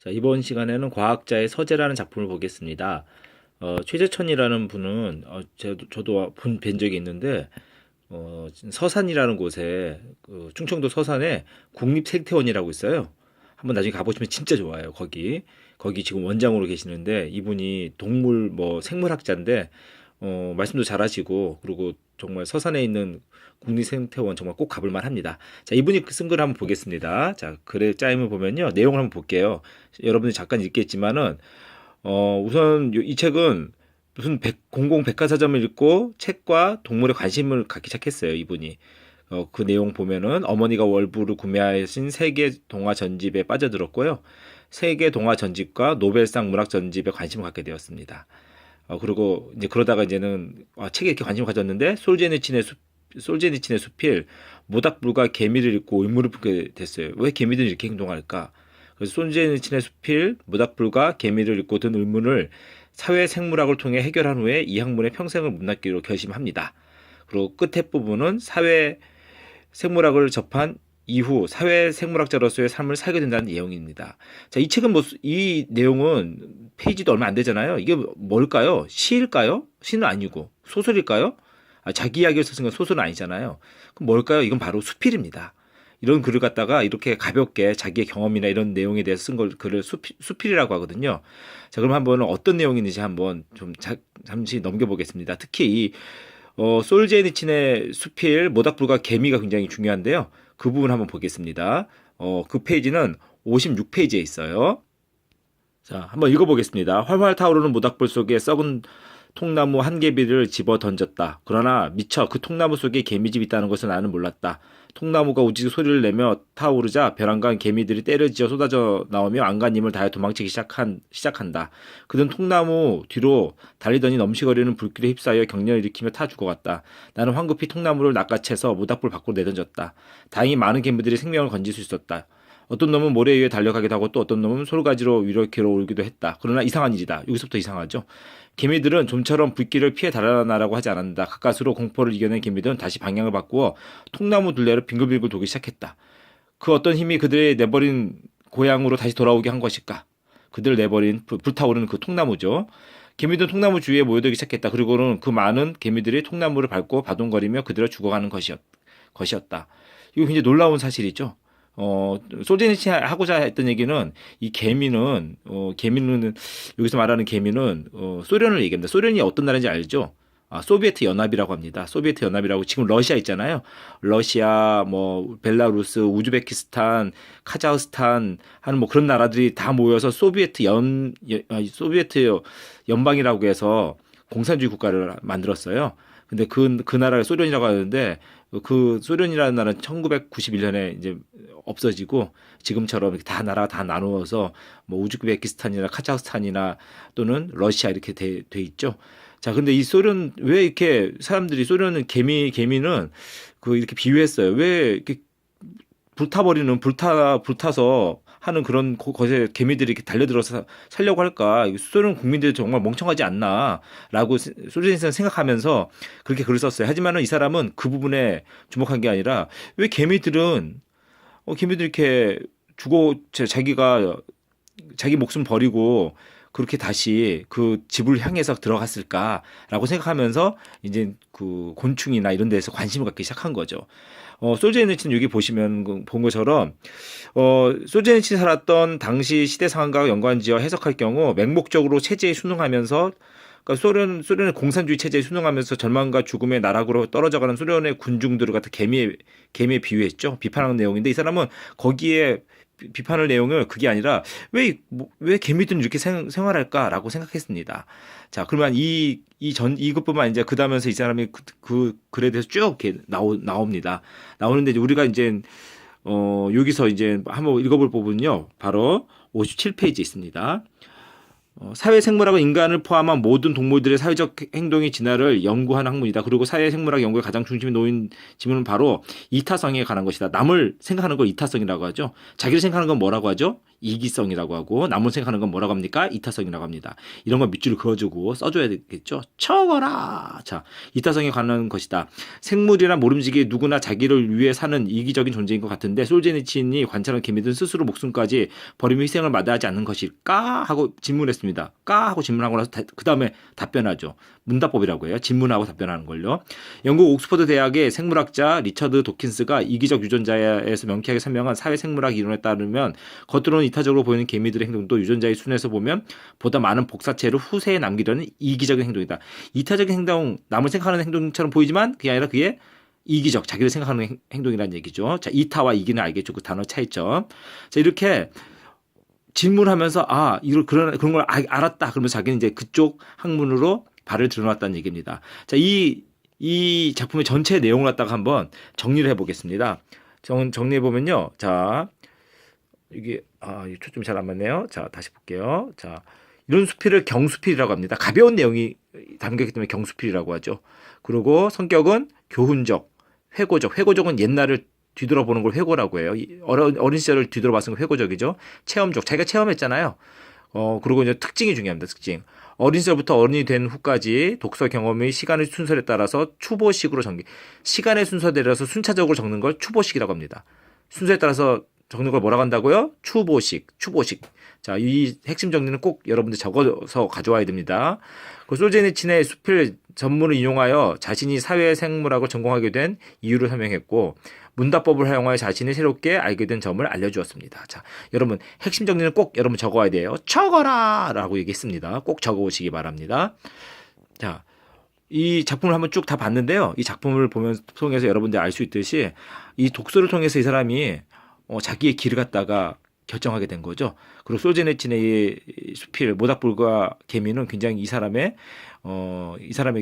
자, 이번 시간에는 과학자의 서재라는 작품을 보겠습니다. 최재천이라는 분은 저도 뵌 적이 있는데 서산이라는 곳에 충청도 서산에 국립생태원이라고 있어요. 한번 나중에 가보시면 진짜 좋아요. 거기 지금 원장으로 계시는데 이분이 동물 뭐 생물학자인데 말씀도 잘하시고 그리고 정말 서산에 있는 국립생태원 정말 꼭 가볼 만합니다. 자, 이분이 쓴 글을 한번 보겠습니다. 자, 글의 짜임을 보면요. 내용을 한번 볼게요. 여러분들이 잠깐 읽겠지만은 우선 이 책은 무슨 공공 백과사전을 읽고 책과 동물에 관심을 갖기 시작했어요. 이분이. 그 내용 보면은 어머니가 월부로 구매하신 세계 동화 전집에 빠져들었고요. 세계 동화 전집과 노벨상 문학 전집에 관심을 갖게 되었습니다. 그리고 이제 그러다가 이제는 책에 이렇게 관심을 가졌는데 솔제니친의 수필 모닥불과 개미를 읽고 의문을 품게 됐어요. 왜 개미들이 이렇게 행동할까? 그래서 솔제니친의 수필 모닥불과 개미를 읽고 든 의문을 사회 생물학을 통해 해결한 후에 이 학문에 평생을 문학기로 결심합니다. 그리고 끝에 부분은 사회 생물학을 접한 이후 사회 생물학자로서의 삶을 살게 된다는 내용입니다. 자, 이 책은 이 내용은 페이지도 얼마 안 되잖아요. 이게 뭘까요? 시일까요? 시는 아니고 소설일까요? 자기 이야기를 쓴 건 소설은 아니잖아요. 그럼 뭘까요? 이건 바로 수필입니다. 이런 글을 갖다가 이렇게 가볍게 자기의 경험이나 이런 내용에 대해서 쓴 글을 수필이라고 하거든요. 자, 그럼 한번 어떤 내용인지 한번 좀 잠시 넘겨보겠습니다. 특히 이 솔제니친의 수필 모닥불과 개미가 굉장히 중요한데요. 그 부분 한번 보겠습니다. 그 페이지는 56페이지에 있어요. 자, 한번 읽어보겠습니다. 활활 타오르는 모닥불 속에 썩은 통나무 한 개비를 집어 던졌다. 그러나 미처 그 통나무 속에 개미집이 있다는 것을 나는 몰랐다. 통나무가 우직 소리를 내며 타오르자 벼랑간 개미들이 때려지어 쏟아져 나오며 안간힘을 다해 도망치기 시작한다. 그는 통나무 뒤로 달리더니 넘시거리는 불길에 휩싸여 경련을 일으키며 타 죽어갔다. 나는 황급히 통나무를 낚아채서 모닥불 밖으로 내던졌다. 다행히 많은 개미들이 생명을 건질 수 있었다. 어떤 놈은 모래 위에 달려가기도 하고 또 어떤 놈은 솔가지로 위로 올기도 했다. 그러나 이상한 일이다. 여기서부터 이상하죠. 개미들은 좀처럼 불길을 피해 달아나라고 하지 않았다. 가까스로 공포를 이겨낸 개미들은 다시 방향을 바꾸어 통나무 둘레를 빙글빙글 돌기 시작했다. 그 어떤 힘이 그들의 내버린 고향으로 다시 돌아오게 한 것일까? 그들을 내버린 불타오르는 그 통나무죠. 개미들은 통나무 주위에 모여들기 시작했다. 그리고는 그 많은 개미들이 통나무를 밟고 바둥거리며 그대로 죽어가는 것이었다. 이거 굉장히 놀라운 사실이죠. 솔제니친이 하고자 했던 얘기는 이 개미는 여기서 말하는 개미는 소련을 얘기합니다. 소련이 어떤 나라인지 알죠? 소비에트 연합이라고 합니다. 소비에트 연합이라고 지금 러시아 있잖아요. 러시아, 뭐 벨라루스, 우즈베키스탄, 카자흐스탄 하는 뭐 그런 나라들이 다 모여서 소비에트 연방이라고 해서 공산주의 국가를 만들었어요. 근데 그 나라가 소련이라고 하는데 그 소련이라는 나라는 1991년에 이제 없어지고 지금처럼 나라 다 나누어서 뭐 우즈베키스탄이나 카자흐스탄이나 또는 러시아 이렇게 돼 있죠. 자, 근데 이 소련 왜 이렇게 사람들이 소련은 개미는 이렇게 비유했어요. 왜 이렇게 불타서 하는 그런 것에 개미들이 이렇게 달려들어서 살려고 할까? 소련 국민들이 정말 멍청하지 않나라고 솔제니슨은 생각하면서 그렇게 글을 썼어요. 하지만은 이 사람은 그 부분에 주목한 게 아니라 왜 개미들은 이렇게 자기가 자기 목숨 버리고 그렇게 다시 그 집을 향해서 들어갔을까라고 생각하면서 이제 그 곤충이나 이런 데서 관심을 갖기 시작한 거죠. 솔제니친 여기 보시면 본 것처럼 솔제니친이 살았던 당시 시대 상황과 연관지어 해석할 경우 맹목적으로 체제에 순응하면서 그러니까 소련의 공산주의 체제에 순응하면서 절망과 죽음의 나락으로 떨어져가는 소련의 군중들을 갖다 개미에 비유했죠. 비판하는 내용인데 이 사람은 거기에 비판할 내용을 그게 아니라 왜 개미들은 이렇게 생활할까라고 생각했습니다. 자, 그러면 이것뿐만 이제 그 다음에서 이 사람이 그 글에 대해서 쭉 이렇게 나옵니다. 나오는데 이제 우리가 이제 여기서 이제 한번 읽어볼 부분은요. 바로 57페이지 있습니다. 사회생물학은 인간을 포함한 모든 동물들의 사회적 행동의 진화를 연구하는 학문이다. 그리고 사회생물학 연구의 가장 중심에 놓인 질문은 바로 이타성에 관한 것이다. 남을 생각하는 걸 이타성이라고 하죠. 자기를 생각하는 건 뭐라고 하죠? 이기성이라고 하고 남을 생각하는 건 뭐라고 합니까? 이타성이라고 합니다. 이런 거 밑줄을 그어주고 써줘야 되겠죠. 적어라. 자, 이타성에 관한 것이다. 생물이나 모름지기 누구나 자기를 위해 사는 이기적인 존재인 것 같은데 솔제니친이 관찰한 개미들은 스스로 목숨까지 버리며 희생을 마다하지 않는 것일까? 하고 질문했습니다. 까? 하고 질문하고 나서 그 다음에 답변하죠. 문답법이라고 해요. 질문하고 답변하는 걸요. 영국 옥스퍼드 대학의 생물학자 리처드 도킨스가 이기적 유전자에서 명쾌하게 설명한 사회생물학 이론에 따르면 겉으로는 이타적으로 보이는 개미들의 행동도 유전자의 순에서 보면 보다 많은 복사체를 후세에 남기려는 이기적인 행동이다. 이타적인 행동, 남을 생각하는 행동처럼 보이지만 그게 아니라 그게 이기적, 자기를 생각하는 행동이라는 얘기죠. 자, 이타와 이기는 알겠죠? 그 단어 차이점. 자, 이렇게 질문하면서 그런 걸 알았다. 그러면서 자기는 이제 그쪽 학문으로 발을 들어놨다는 얘기입니다. 자, 이 작품의 전체 내용을 갖다가 한번 정리를 해보겠습니다. 정리해보면요. 자, 이게, 초점이 잘 안 맞네요. 자, 다시 볼게요. 자, 이런 수필을 경수필이라고 합니다. 가벼운 내용이 담겼기 때문에 경수필이라고 하죠. 그리고 성격은 교훈적, 회고적. 회고적은 옛날을 뒤돌아보는 걸 회고라고 해요. 어린 시절을 뒤돌아봤으면 회고적이죠. 체험적. 자기가 체험했잖아요. 그리고 이제 특징이 중요합니다. 특징. 어린 시절부터 어른이 된 후까지 독서 경험의 시간의 순서에 따라서 추보식으로 시간의 순서대로서 순차적으로 적는 걸 추보식이라고 합니다. 순서에 따라서 적는 걸 뭐라고 한다고요? 추보식. 자, 이 핵심 정리는 꼭 여러분들 적어서 가져와야 됩니다. 그 솔제니친의 수필 전문을 인용하여 자신이 사회생물학을 전공하게 된 이유를 설명했고 문답법을 활용하여 자신이 새롭게 알게 된 점을 알려주었습니다. 자, 여러분 핵심 정리는 꼭 여러분 적어야 돼요. 적어라! 라고 얘기했습니다. 꼭 적어오시기 바랍니다. 자, 이 작품을 한번 쭉 다 봤는데요. 이 작품을 통해서 여러분들 알 수 있듯이 이 독서를 통해서 이 사람이 자기의 길을 갖다가 결정하게 된 거죠. 그리고 솔제니친의 수필 모닥불과 개미는 굉장히 이 사람에게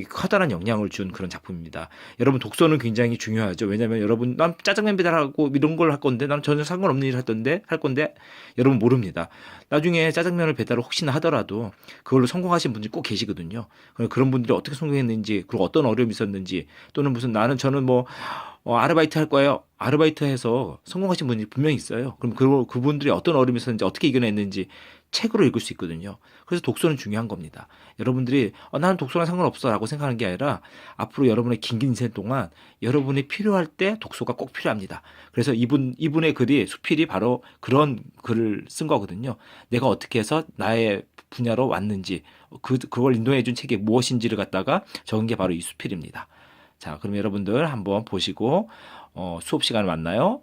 커다란 영향을 준 그런 작품입니다. 여러분 독서는 굉장히 중요하죠. 왜냐하면 여러분 난 짜장면 배달하고 이런 걸 할 건데 나는 전혀 상관없는 일을 할 건데 여러분 모릅니다. 나중에 짜장면을 배달을 혹시나 하더라도 그걸로 성공하신 분들이 꼭 계시거든요. 그런 분들이 어떻게 성공했는지 그리고 어떤 어려움이 있었는지 또는 저는 아르바이트 할 거예요. 아르바이트 해서 성공하신 분이 분명히 있어요. 그럼 그분들이 어떤 어려움이 있었는지 어떻게 이겨냈는지 책으로 읽을 수 있거든요. 그래서 독서는 중요한 겁니다. 여러분들이 나는 독서랑 상관없어 라고 생각하는 게 아니라 앞으로 여러분의 긴 인생 동안 여러분이 필요할 때 독서가 꼭 필요합니다. 그래서 이분의 글이 수필이 바로 그런 글을 쓴 거거든요. 내가 어떻게 해서 나의 분야로 왔는지 그걸 인도해 준 책이 무엇인지를 갖다가 적은 게 바로 이 수필입니다. 자, 그럼 여러분들 한번 보시고 수업 시간에 만나요.